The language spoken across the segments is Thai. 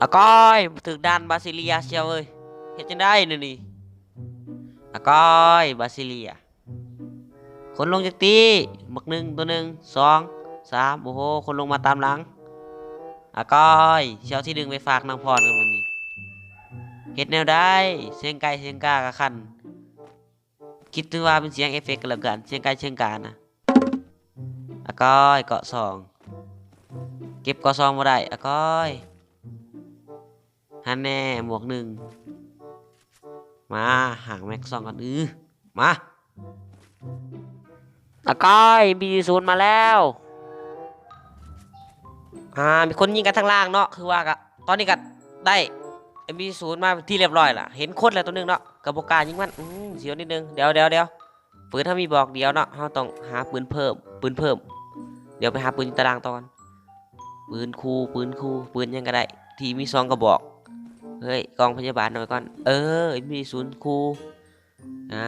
อะก้อยถึงด่านบาซิเลียเชียวเอ้ยเฮ็ดจังได้นี่อะก้อยบาซิเลียคนลงจากตีบักหนึ่งตัวหนึ่งสองสามโอ้โหคนลงมาตามหลังอะก้อยเชียวที่หนึ่งไปฝากนางพรกันวันนี้เฮ็ดแนวได้เสียงไก่เสียงกากะคันคิดถึงว่าเป็นเสียงเอฟเฟกต์กันแล้วกันเสียงไก่เสียงกานะอะก้อยเกาะสองเก็บเกาะสองมาได้อะก้อยฮันแน่หมวกหนึ่งมาห่างแม็กซองกันมาอะก้อยบีศูนย์มาแล้วมีคนยิงกันทางล่างเนาะคือว่ากะตอนนี้ก็ได้มีศูนย์มาที่เรียบร้อยล่ะเห็นคนแล้วตัวนึงเนาะกับบกายิงมันเสียวนิดนึงเดี๋ยวปืนถ้ามีบอกเดียวเนาะเราต้องหาปืนเพิ่มเดี๋ยวไปหาปืนตารางตอนปืนยังก็ได้ที่มีซองกระบอกเฮ้ยกองพยาบาลหน่อยก่อนมีศูนย์คู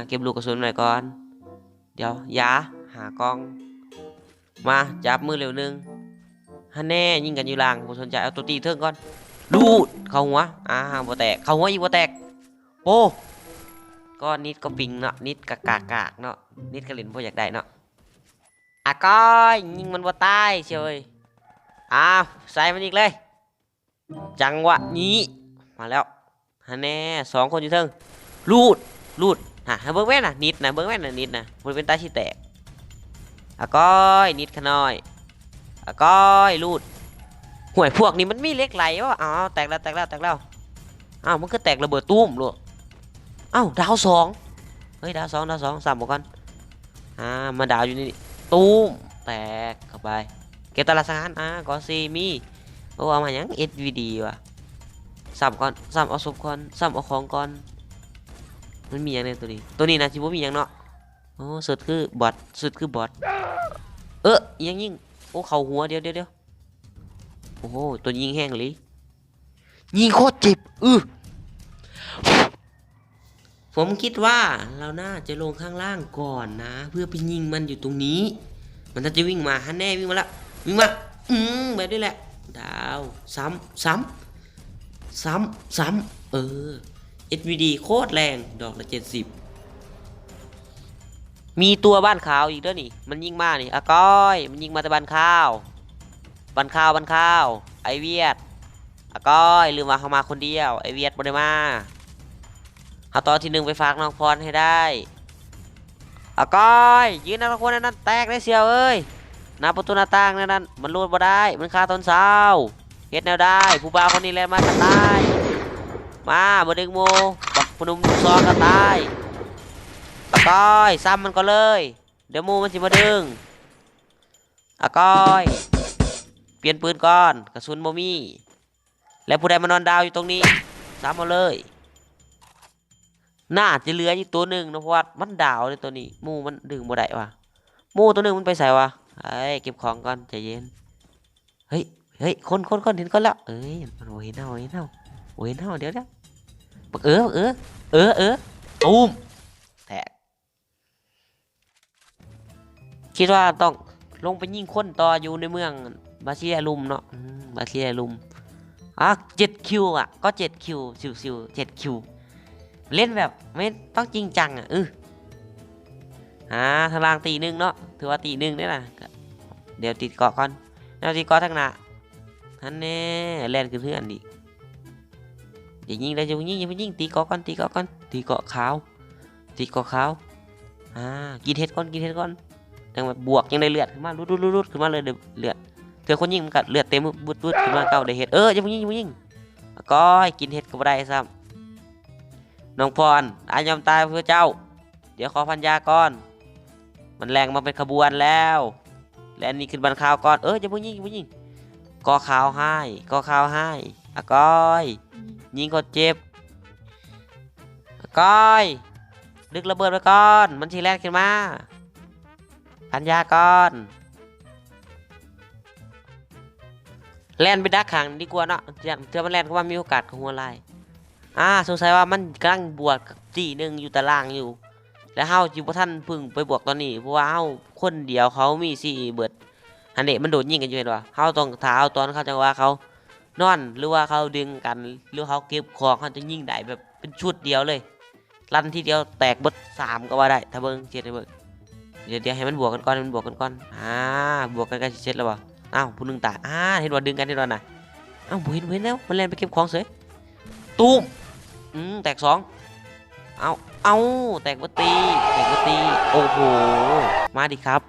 เก็บลูกกระสุนหน่อยก่อนเดี๋ยวยาหากองมาจับมือเร็วนึงฮันแน่ยิงกันอยู่ล่างผมสนใจเอาตัวตีเทิงก่อนลูดเข้าหัวบ่แตกเข้าหัวอีกบ่แตกโป้ก็นิดก็ปิงเนาะนิดกากเนาะนิดกระลินพออยากได้เนาะก้อยยิงมันบ่ตายเฉยใส่มันอีกเลยจังหวะนี้มาแล้วฮันแน่สองคนอยู่เทิงลูดเบิ้งแว่นนิดนะเบิ้งแว่นนิดนะมันเป็นตาชีแตกก้อยนิดขน้อยก้อยลูดห่วยพวกนี้มันมีเล็กไหลวะแตกแล้วมันก็แตกระเบิดตุ้มลูกดาวสองเฮ้ยดาวสองสามหมดกันมาดาวอยู่นี่ตุ้มแตกเข้าไปเก็บตลาดสารก็ซีมีเอามาอย่าง SVD ว่ะซ้ำก่อนซ้ำเอาศพก่อนซ้ำเอาของก่อนมันมีอย่างในตัวนี้นะชิบุมีอย่างเนาะสุดคือบอทยิงโอ้เข่าหัวเดี๋ยวโอ้โหตัวยิงแห้งเลยยิงโคตรเจ็บผมคิดว่าเราน่าจะลงข้างล่างก่อนนะเพื่อไปยิงมันอยู่ตรงนี้มันจะวิ่งมาฮันแน่วิ่งมาแบบนี้แหละดาวซ้ำSVD โคตรแรงดอกละ70มีตัวบ้านขาวอีกด้วยนี่มันยิงมานี่ก้อยมันยิงมาแต่บ้านข้าวไอเวียดก้อยลืมว่าเขามาคนเดียวไอเวียดบ่ได้มาเอาตอนที่หนึ่งไปฝากน้องพรให้ได้ก้อยยืนนักคนนั้นแตกได้เสียวเอ้ยหน้าประตูหน้าต่างนั้นมันรูดบ่ได้มันคาต้นเสาเฮ็ดแนวได้ผู้บ่าวคนนี้แหละมาจะตายมาบ่ดึงโมบักพนุ่มซองก็ตายก้อยซ้ำมันก็เลยเดี๋ยวโมมันสิมาดึงก้อยเปลี่ยนปืนก่อนกระสุนบ่มีแล้วผู้ใดมานอนดาวอยู่ตรงนี้ซ้ำมาเลยน่าจะเหลืออยู่ตัวหนึ่งนะเพราะว่ามันดาวเลยตัวนี้มูมันดึงบ่ได้ว่ะมูตัวหนึ่งมันไปใส่วะเก็บของก่อนใจเย็นเฮ้ยคนเห็นคนแล้วมันเห็นเฮาเดี๋ยวบักตูมแตกคิดว่าต้องลงไปยิงคนต่ออยู่ในเมืองบาซิเลียลุมเนาะบาซิเลียลุม7 คิวก็7 คิวซิว7 คิวเล่นแบบไม่ต้องจริงจังทางล่างตีหนึ่งเนาะถือว่าตีหนึ่งนี่นะเดี๋ยวติดเกาะก่อนแล้วติดเกาะทางหน้าท่านแน่แล่นขึ้นเพื่อนดิอย่ายิงเลยอย่ายิงตีเกาะก่อนตีเกาะขาวกินเห็ดก่อนยังแบบบวกยังได้เลือดขึ้นมารุดขึ้นมาเลยเลือดเถื่อคนยิงมันกัดเลือดเต็มบุดขึ้นมาเก่าได้เห็ดอย่ายิงก้อยกินเห็ดก็ไม่ได้ซ้ำน้องพรยอมตายเพื่อเจ้าเดี๋ยวขอพันยาก่อนมันแรงมาเป็นขบวนแล้วและนี่ขึ้นบันข่าวก่อนอย่ายิงก่อข่าวให้ก้อยยิงก็เจ็บก้อยดึกระเบิดไปก่อนมันทีแรกขึ้นมาพันยาก่อนแล่นไปดักขังดีกว่าเนาะเจอมันแล่นก็ว่ามีโอกาสของหัวไหล่สงสัยว่ามันกำลังบวกจีหนึ่งอยู่ตารางอยู่แล้วเฮาจิบ่ท่านพึ่งไปบวกตอนนี้เพราะว่าเฮาคนเดียวเขามี4เบิดฮันเดมันโดดยิงกันอยู่เห็นป่ะเฮาต้องท้าเอาตอนเขาจังว่าเขา นอนหรือว่าเขาดึงกันหรือเขาเก็บของเขาจะยิงได้แบบเป็นชุดเดียวเลยลั่นทีเดียวแตกเบิด3ก็ว่าได้ถ้าเบิ่งเจ็ดให้เบิ่งเดี๋ยวให้มันบวกกันก่อนให้มันบวกกันก่อนบวกกันกันเสร็จแล้วบ่อ้าวผู้หนึงตายเห็นว่าดึงกันเห็นว่าน่ะอ้าวบ่เห็นแล้วมันเล่นไปเก็บของเสยตูมแตก2เอาแตกเบิดตีโอ้โหมาดิครับ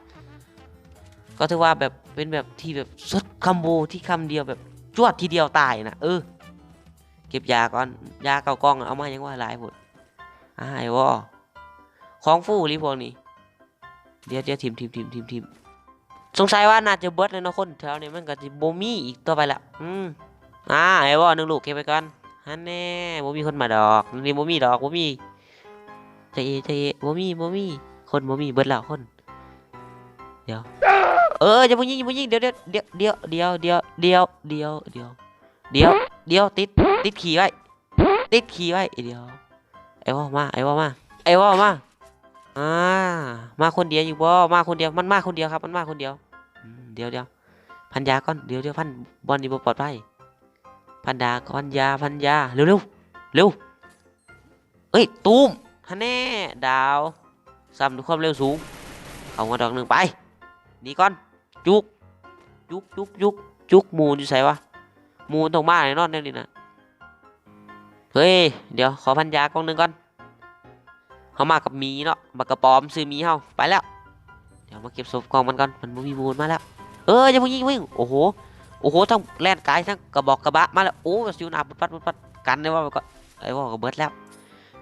ก็ถือว่าแบบเป็นแบบที่แบบสุดคัมโบที่คำเดียวแบบจวดทีเดียวตายนะเก็บยาก่อนยาเก่ากล้องเอามายังว่าหลายหมดไอ้วอของฟู่รีพวกนี้เดี๋ยวทีมสงสัยว่าน่าจะเบิดเลยเนาะคนแถวนี้มันก็จะโบมี่อีกต่อไปละไอ้วอ1 ลูกเก็บไปก่อนฮันแน่โบมีคนมาดอกนี่โบมีดอกโบมีใจโบมีคนโบมีเบิดแล้วคนเดี๋ยวจะพูดยิงเดี๋ยวติดขี่ไว้เดี๋ยวไอ้ว่ามามาคนเดียวอยู่บ่มาคนเดียวมันมาคนเดียวครับเดี๋ยวพันยาก่อนเดี๋ยวพันบอลนี่บ่ปลอดภัยพันยาเร็วเอ้ยตูมฮันแน่ดาวซ้ำด้วยความเร็วสูงเอามาดอกหนึ่งไปหนีก่อนจุกหมูอยู่ใส่วะหมูตรงมาเลยนอนเนี่ยนี่นะเฮ้ยเดี๋ยวขอพันยากองหนึ่งก่อนเขามากับมีเนาะมากระปอมซื้อมีเฮาไปแล้วเดี๋ยวมาเก็บศพกองมันก่อนมันมีมูลมาแล้วจะมึงยิงโอ้โหทั้งแล่นกายทั้งกระบอกกระบะมาแล้วโอ้ซิวหนาปัดกันได้ว่าก็ไอ้ว่าก็เบิดแล้ว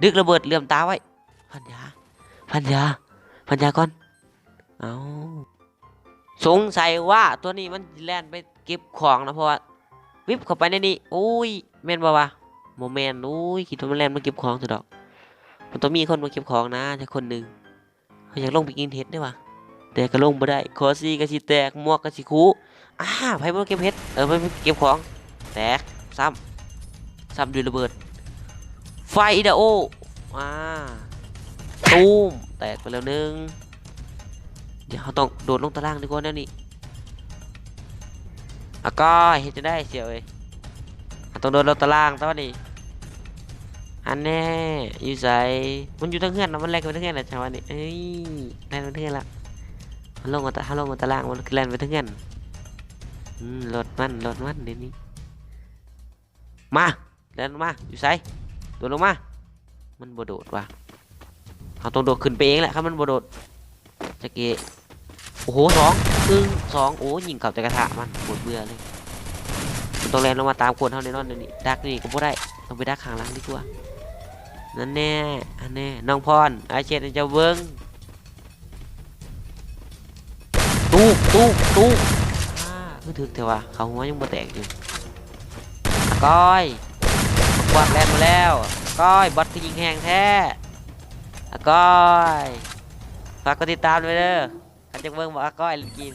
ดึกระเบิดเหลื่อมตาไว้พันยาก่อนเอาสงสัยว่าตัวนี้มันแล่นไปเก็บของนะเพราะว่าวิบเข้าไปในนี้โอ้ยแม่นบ่วะโมเมนต์คิดว่ามันแล่นมาเก็บของสุดดอกมันต้องมีคนมาเก็บของนะแต่คนหนึ่งเขาอยากลงไปกินเห็ดได้ปะแต่ก็ลงไม่ได้คอซี่ก็สิแตกหมวกก็สิคูไพ่มาเก็บเห็ดไม่เก็บของแตกซ้ำด้วยระเบิดไฟอิดาโอตูมแตกไปแล้วนึงเดี๋ยวเขาต้องโดดลงตารางดีกว่าแน่นี่ก็เห็นจะได้เสียวเลยต้องโดดลงตารางตอนนี้อันแน่อยู่ใส่มันอยู่ทั้งเฮือนนะมันแรงไปทั้งเฮือนแหละชาวนี้แรงไปทั้งเฮือนละมันลงมาตารางมันแรงไปทั้งเฮือนรถมันเดี๋ยวนี้มาแรงมาอยู่ใส่โดดลงมามันบ่โดดว่ะเขาต้องโดดขึ้นไปเองแหละครับมันบ่โดดจะเกะโอ้โห2โอ้ยิงเข่าแต่กระทะมันปวดเบื่อเลยมันต้องแรงลงมาตามคนเท่านี้นอนเดี๋ยวนี้ดักนี่ก็บ่ได้ต้องไปดักข้างหลังดีกว่านั่นแน่น้องพรไอเชนจะเบิ้งตู้คือถึกแต่ว่าเขาหัวยังบ่แตกอยู่ก้อยบอดแลนมาแล้วก้อยบอดคือยิงแหงแท้ก้อยฝากกดติดตามด้วยเด้อใครจะเบิ้งบอกก้อยกิน